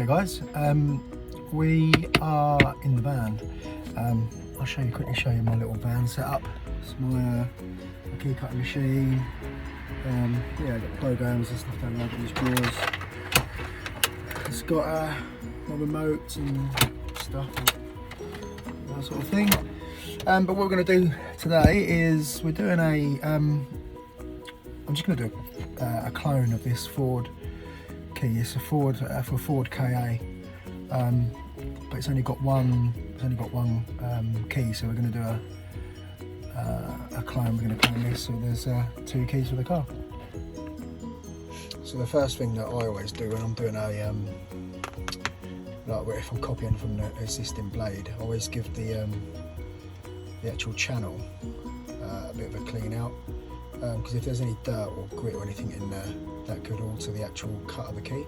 Hi guys, we are in the van. I'll quickly show you my little van setup. It's my key cutting machine. Yeah, I've got programs and stuff down there, these drawers. It's got my remotes and stuff, and that sort of thing. But what we're going to do today is we're doing I'm just going to do a clone of this Ford key. It's a Ford for Ford KA, but it's only got one. Key, so we're going to do a clone. We're going to clone this, so there's 2 keys for the car. So the first thing that I always do when I'm doing like if I'm copying from the existing blade, I always give the actual channel a bit of a clean out, because if there's any dirt or grit or anything in there, that could alter the actual cut of the key.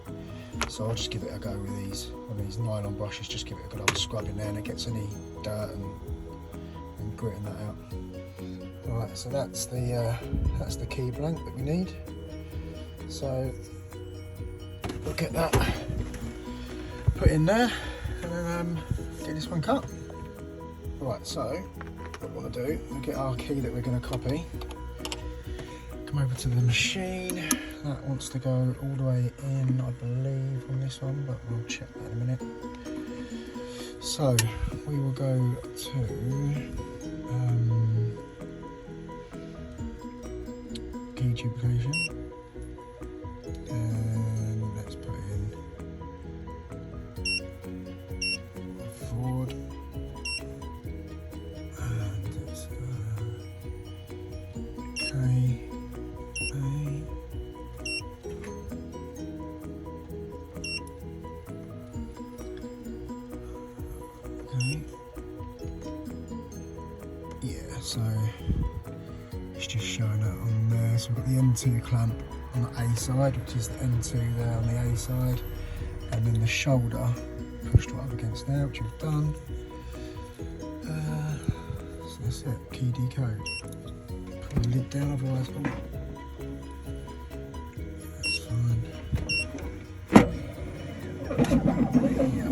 So I'll just give it a go with these nylon brushes. Just give it a good old scrub in there, and it gets any dirt and grit and that out. All right, so that's the key blank that we need. So we'll get that put in there, and then get this one cut. Right, so what we want to do, we'll get our key that we're going to copy. Come over to the machine. That wants to go all the way in, I believe, on this one, but we'll check that in a minute. So we will go to key duplication, and let's put in Ford, and it's KA. So it's just showing it on there. So we've got the N2 clamp on the A side, which is the N2 there on the A side, and then the shoulder pushed right up against there, which we've done. So that's it, key decode. Put the lid down, otherwise, that's fine. Yeah,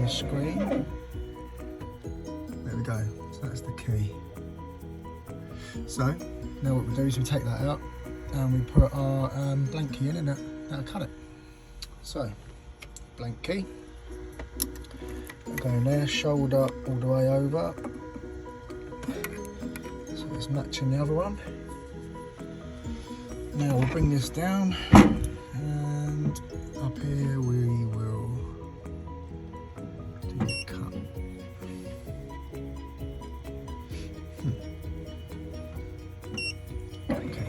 screen. There we go, so that's the key. So now what we do is we take that out and we put our blank key in, and that'll cut it. So blank key, go in there, shoulder all the way over, so it's matching the other one. Now we'll bring this down, and up here we will cut. Okay, there we go.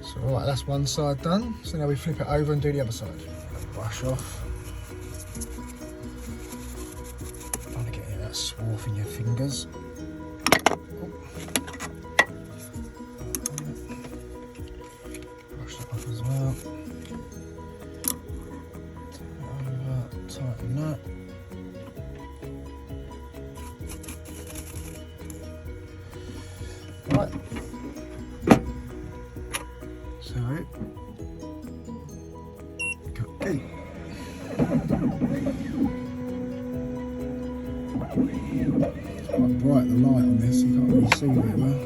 So right, that's one side done. So now we flip it over and do the other side. Brush off. Trying to get any of that swarf in your fingers. Brush that off as well. Turn it over, tighten that. Right. So, got key. It's quite bright, the light on this, you can't really see very well.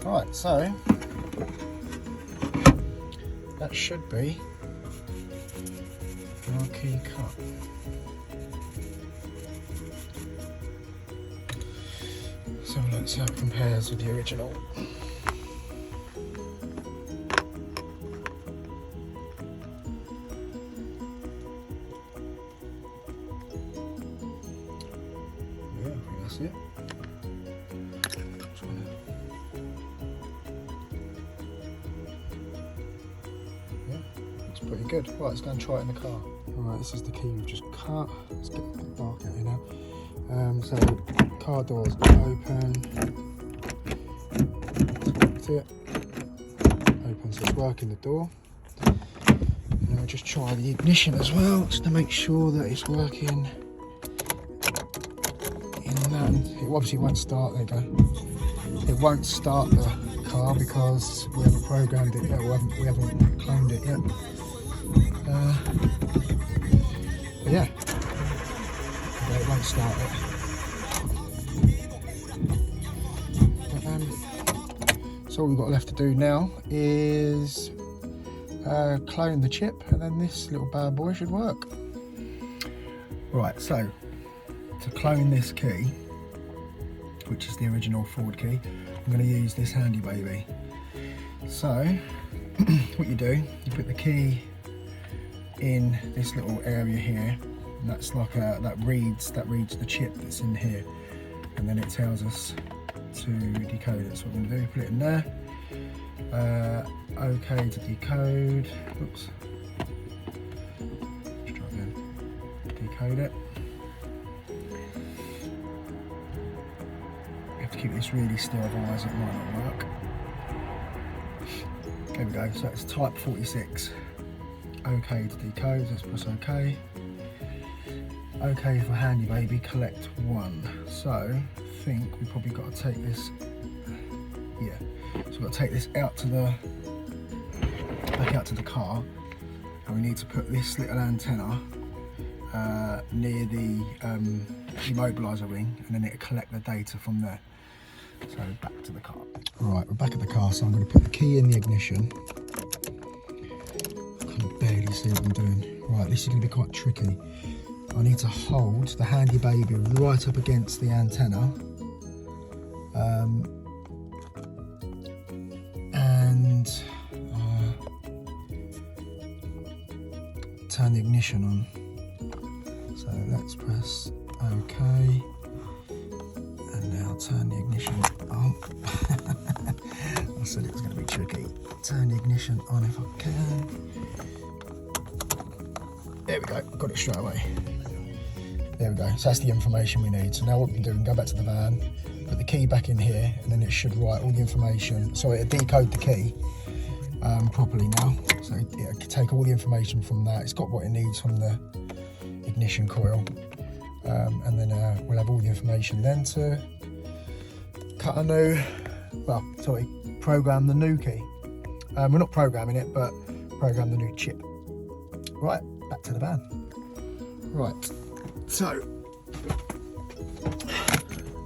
Right, so that should be our key cut. So let's see how it compares with the original. Yeah, I think that's it. Pretty good. Right, let's go and try it in the car. Alright, this is the key we've just cut. Let's get the bark out here now. So, car doors open. That's it. Open, so it's working the door. And I'll just try the ignition as well, just to make sure that it's working in that. It obviously won't start, there you go. It won't start the car because we haven't programmed it yet, we haven't cloned it yet. But yeah, but it won't start it. But, so all we've got left to do now is clone the chip, and then this little bad boy should work. Right, so to clone this key, which is the original Ford key, I'm going to use this handy baby. So what you do, you put the key in this little area here, and that's like that reads the chip that's in here, and then it tells us to decode it. So what we're going to do, put it in there. OK to decode. Oops. Let's try again. Decode it. You have to keep this really still, otherwise it might not work. There we go. So it's type 46. OK to decode, let's press OK. OK for handy baby, collect 1. So I think we've probably got to take this, yeah, so we've got to take this out to the, back out to the car, and we need to put this little antenna near the immobiliser ring, and then it'll collect the data from there. So back to the car. Right, we're back at the car, so I'm going to put the key in the ignition. Barely see what I'm doing. Right, this is going to be quite tricky. I need to hold the handy baby right up against the antenna, and turn the ignition on. So let's press OK. And now turn the ignition on. I said it was going to be tricky. Turn the ignition on if I can. There we go, got it straight away. There we go, so that's the information we need. So now what we can do, we can go back to the van, put the key back in here, and then it should write all the information. So it'll decode the key properly now. So it'll take all the information from that. It's got what it needs from the ignition coil. And then we'll have all the information then to cut a new, program the new key. We're not programming it, but program the new chip. Right, back to the van. Right, so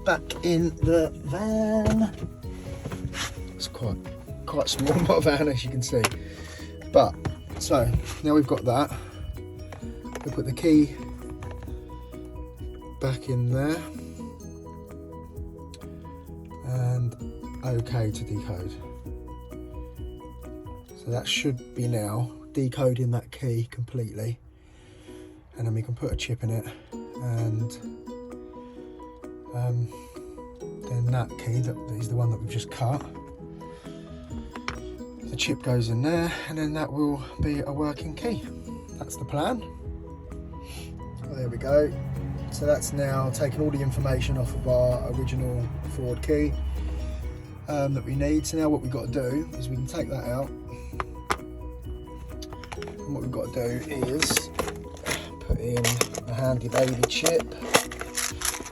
back in the van. It's quite small, not a van as you can see. But so now we've got that. We put the key back in there and OK to decode. So that should be now decoding that key completely, and then we can put a chip in it, and then that key that is the one that we've just cut, the chip goes in there, and then that will be a working key. That's the plan. There we go. So that's now taken all the information off of our original Ford key that we need. So now what we've got to do is we can take that out. And what we've got to do is put in a handy baby chip,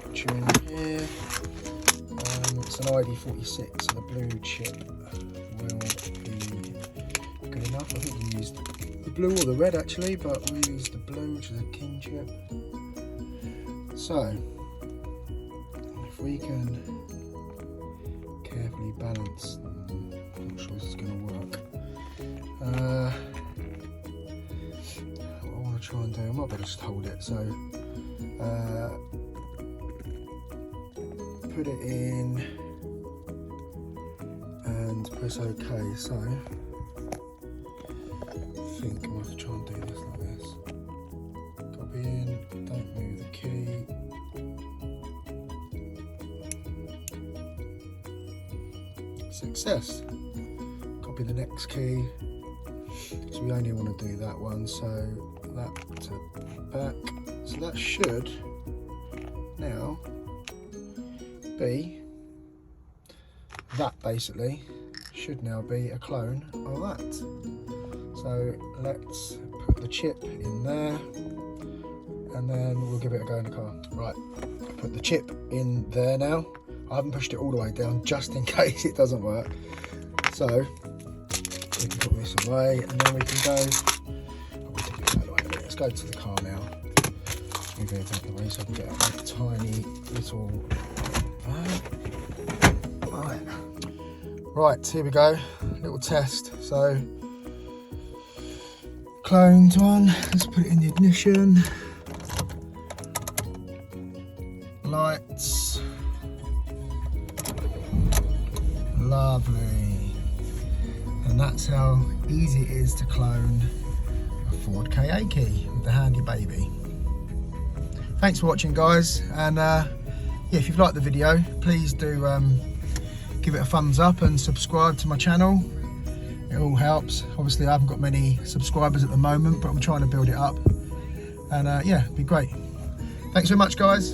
which are in here. It's an ID46, so the blue chip will be good enough. I think we used the blue or the red actually, but we used the blue, which is a king chip. So, if we can carefully balance, I'm not sure this is going to work. What I want to try and do, I might better just hold it. So, put it in and press OK. So, I think I might have to try and do this like this. Copy in, don't move the key. Success. Copy the next key. So we only want to do that one, so that to back. So that should now be, that basically should now be a clone of that. So let's put the chip in there, and then we'll give it a go in the car. Right, put the chip in there now. I haven't pushed it all the way down just in case it doesn't work. So we can put this away, and then we can go. Let's go to the car now. Move it out of the way so I can get out that tiny little van. Right, here we go. Little test. So cloned one. Let's put it in the ignition. Lights. Lovely. And that's how easy it is to clone a Ford KA key with the handy baby. Thanks for watching, guys, and yeah, if you've liked the video, please do give it a thumbs up and subscribe to my channel. It all helps. Obviously I haven't got many subscribers at the moment, but I'm trying to build it up, and yeah, it'd be great. Thanks so much, guys.